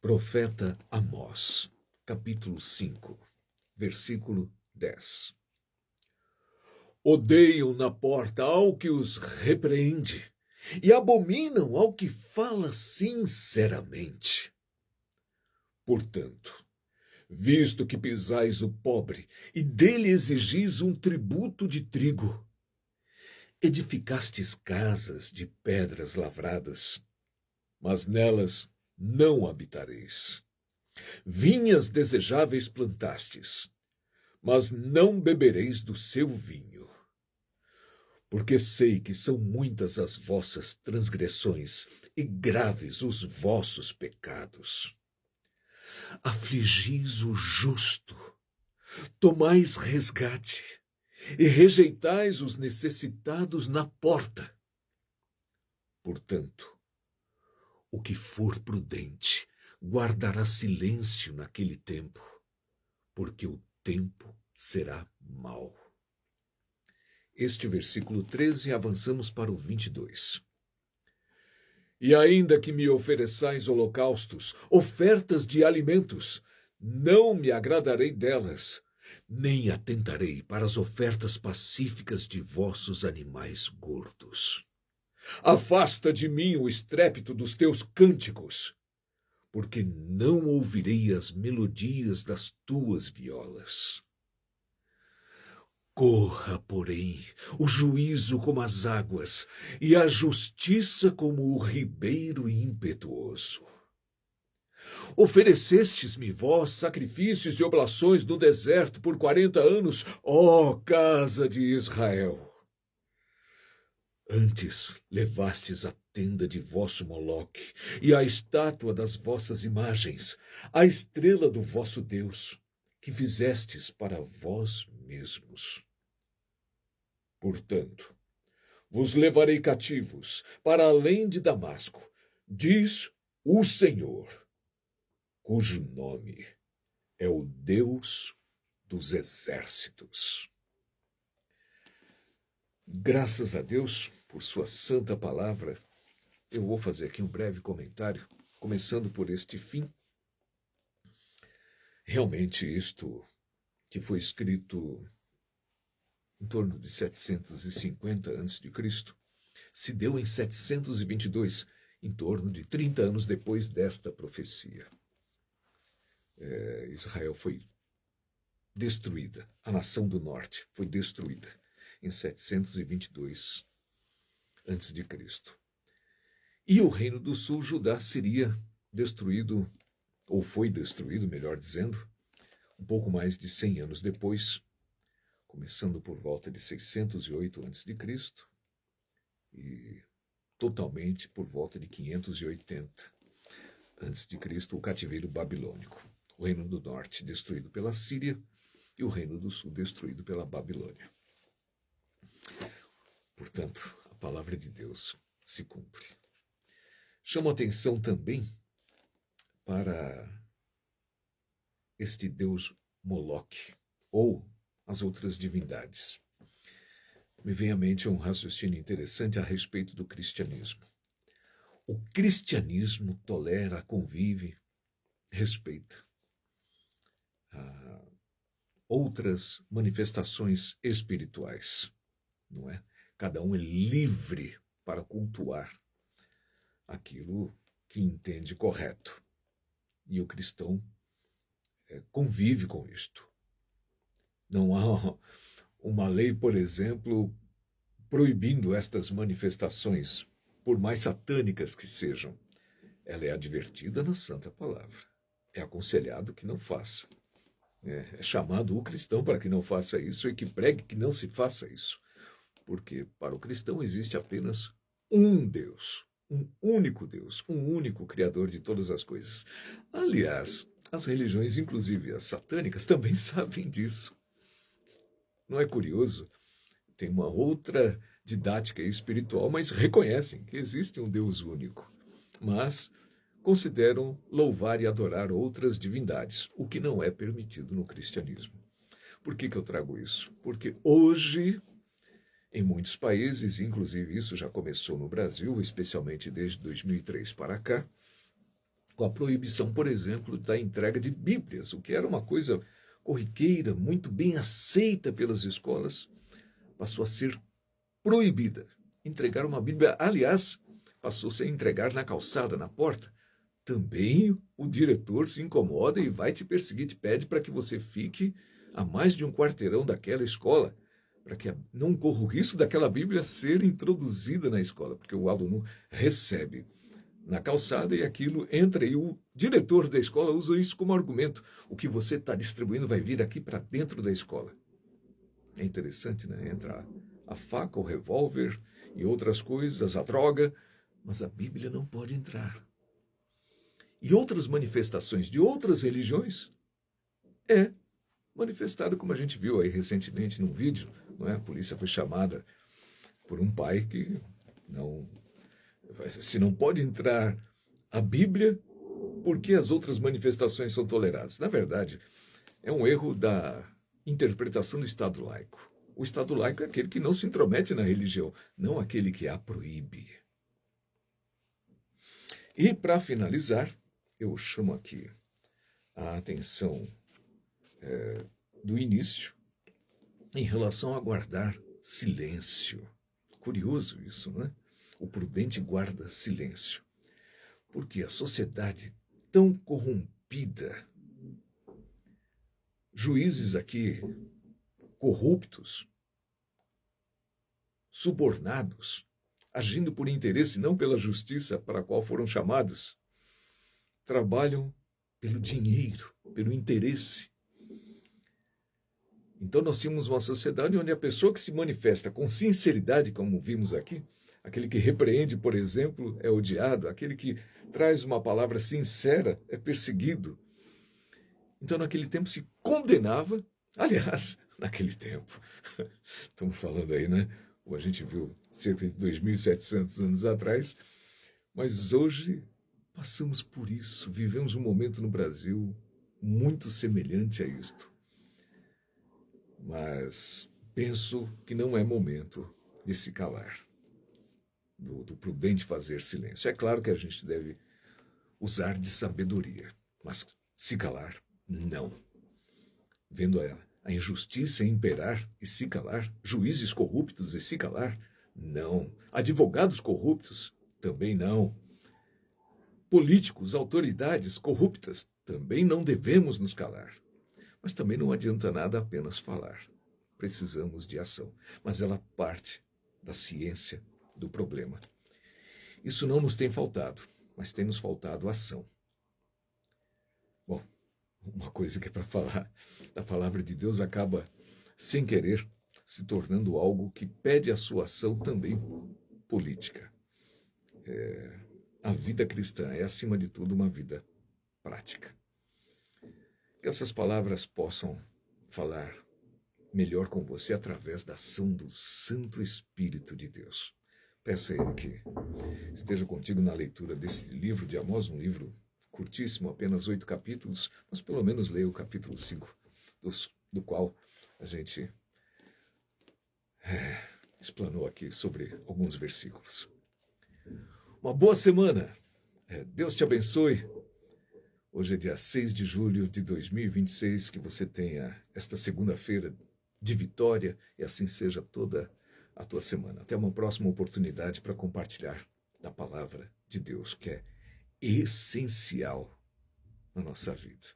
Profeta Amós, capítulo 5, versículo 10. Odeiam na porta ao que os repreende e abominam ao que fala sinceramente. Portanto, visto que pisais o pobre e dele exigis um tributo de trigo, edificastes casas de pedras lavradas, mas nelas não habitareis. Vinhas desejáveis plantastes, mas não bebereis do seu vinho. Porque sei que são muitas as vossas transgressões e graves os vossos pecados. Afligis o justo, tomais resgate e rejeitais os necessitados na porta. Portanto, o que for prudente guardará silêncio naquele tempo, porque o tempo será mau. Este versículo 13, avançamos para o 22. E ainda que me ofereçais holocaustos, ofertas de alimentos, não me agradarei delas, nem atentarei para as ofertas pacíficas de vossos animais gordos. Afasta de mim o estrépito dos teus cânticos, porque não ouvirei as melodias das tuas violas. Corra, porém, o juízo como as águas, e a justiça como o ribeiro impetuoso. Oferecestes-me vós sacrifícios e oblações no deserto por 40 anos, ó casa de Israel. Antes levastes a tenda de vosso Moloque e a estátua das vossas imagens, a estrela do vosso Deus, que fizestes para vós mesmos. Portanto, vos levarei cativos para além de Damasco, diz o Senhor, cujo nome é o Deus dos exércitos. Graças a Deus por sua santa palavra, eu vou fazer aqui um breve comentário, começando por este fim. Realmente isto que foi escrito em torno de 750 a.C., se deu em 722, em torno de 30 anos depois desta profecia. Israel foi destruída, a nação do norte foi destruída em 722 a.C. E o reino do sul, Judá, seria destruído, ou foi destruído, melhor dizendo, um pouco mais de 100 anos depois, começando por volta de 608 a.C. e totalmente por volta de 580 a.C., o cativeiro babilônico. O reino do norte destruído pela Síria e o reino do sul destruído pela Babilônia. Portanto, a palavra de Deus se cumpre. Chamo a atenção também para este Deus Moloque, ou as outras divindades. Me vem à mente um raciocínio interessante a respeito do cristianismo. O cristianismo tolera, convive, respeita outras manifestações espirituais, não é? Cada um é livre para cultuar aquilo que entende correto. E o cristão convive com isto. Não há uma lei, por exemplo, proibindo estas manifestações, por mais satânicas que sejam. Ela é advertida na Santa Palavra. É aconselhado que não faça. É chamado o cristão para que não faça isso e que pregue que não se faça isso. Porque para o cristão existe apenas um Deus, um único Deus, um único Criador de todas as coisas. Aliás, as religiões, inclusive as satânicas, também sabem disso. Não é curioso? Tem uma outra didática espiritual, mas reconhecem que existe um Deus único. Mas consideram louvar e adorar outras divindades, o que não é permitido no cristianismo. Por que eu trago isso? Porque hoje, em muitos países, inclusive isso já começou no Brasil, especialmente desde 2003 para cá, com a proibição, por exemplo, da entrega de Bíblias, o que era uma coisa corriqueira, muito bem aceita pelas escolas, passou a ser proibida. Entregar uma Bíblia, aliás, passou-se a entregar na calçada, na porta. Também o diretor se incomoda e vai te perseguir, te pede para que você fique a mais de um quarteirão daquela escola, para que não corra o risco daquela Bíblia ser introduzida na escola, porque o aluno recebe na calçada e aquilo entra e o diretor da escola usa isso como argumento. O que você está distribuindo vai vir aqui para dentro da escola. É interessante, né? Entra a faca, o revólver e outras coisas, a droga, mas a Bíblia não pode entrar. E outras manifestações de outras religiões é manifestada, como a gente viu aí recentemente num vídeo, não é? A polícia foi chamada por um pai que se não pode entrar a Bíblia, por que as outras manifestações são toleradas? Na verdade, é um erro da interpretação do Estado laico. O Estado laico é aquele que não se intromete na religião, não aquele que a proíbe. E, para finalizar, eu chamo aqui a atenção do início em relação a guardar silêncio. Curioso isso, não é? O prudente guarda silêncio. Porque a sociedade tão corrompida, juízes aqui corruptos, subornados, agindo por interesse, não pela justiça para a qual foram chamados, trabalham pelo dinheiro, pelo interesse. Então nós tínhamos uma sociedade onde a pessoa que se manifesta com sinceridade, como vimos aqui, aquele que repreende, por exemplo, é odiado, aquele que traz uma palavra sincera é perseguido. Então naquele tempo se condenava, aliás, naquele tempo, estamos falando aí, né? Como a gente viu cerca de 2.700 anos atrás, mas hoje passamos por isso, vivemos um momento no Brasil muito semelhante a isto. Mas penso que não é momento de se calar, do prudente fazer silêncio. É claro que a gente deve usar de sabedoria, mas se calar, não. Vendo a injustiça imperar e se calar, juízes corruptos e se calar, não. Advogados corruptos, também não. Políticos, autoridades corruptas, também não devemos nos calar. Mas também não adianta nada apenas falar. Precisamos de ação. Mas ela parte da ciência do problema. Isso não nos tem faltado, mas tem nos faltado ação. Bom, uma coisa que é para falar da palavra de Deus acaba, sem querer, se tornando algo que pede a sua ação também política. A vida cristã é, acima de tudo, uma vida prática. Que essas palavras possam falar melhor com você através da ação do Santo Espírito de Deus. Peça a Ele que esteja contigo na leitura desse livro de Amós, um livro curtíssimo, apenas 8 capítulos, mas pelo menos leia o capítulo 5, do qual a gente explanou aqui sobre alguns versículos. Uma boa semana. Deus te abençoe. Hoje é dia 6 de julho de 2026, que você tenha esta segunda-feira de vitória e assim seja toda a tua semana. Até uma próxima oportunidade para compartilhar da palavra de Deus, que é essencial na nossa vida.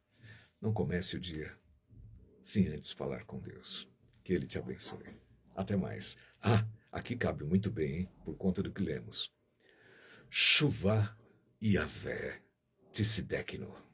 Não comece o dia sem antes falar com Deus. Que Ele te abençoe. Até mais. Aqui cabe muito bem, hein, por conta do que lemos. Shuvah Yahvé Tissidekinu.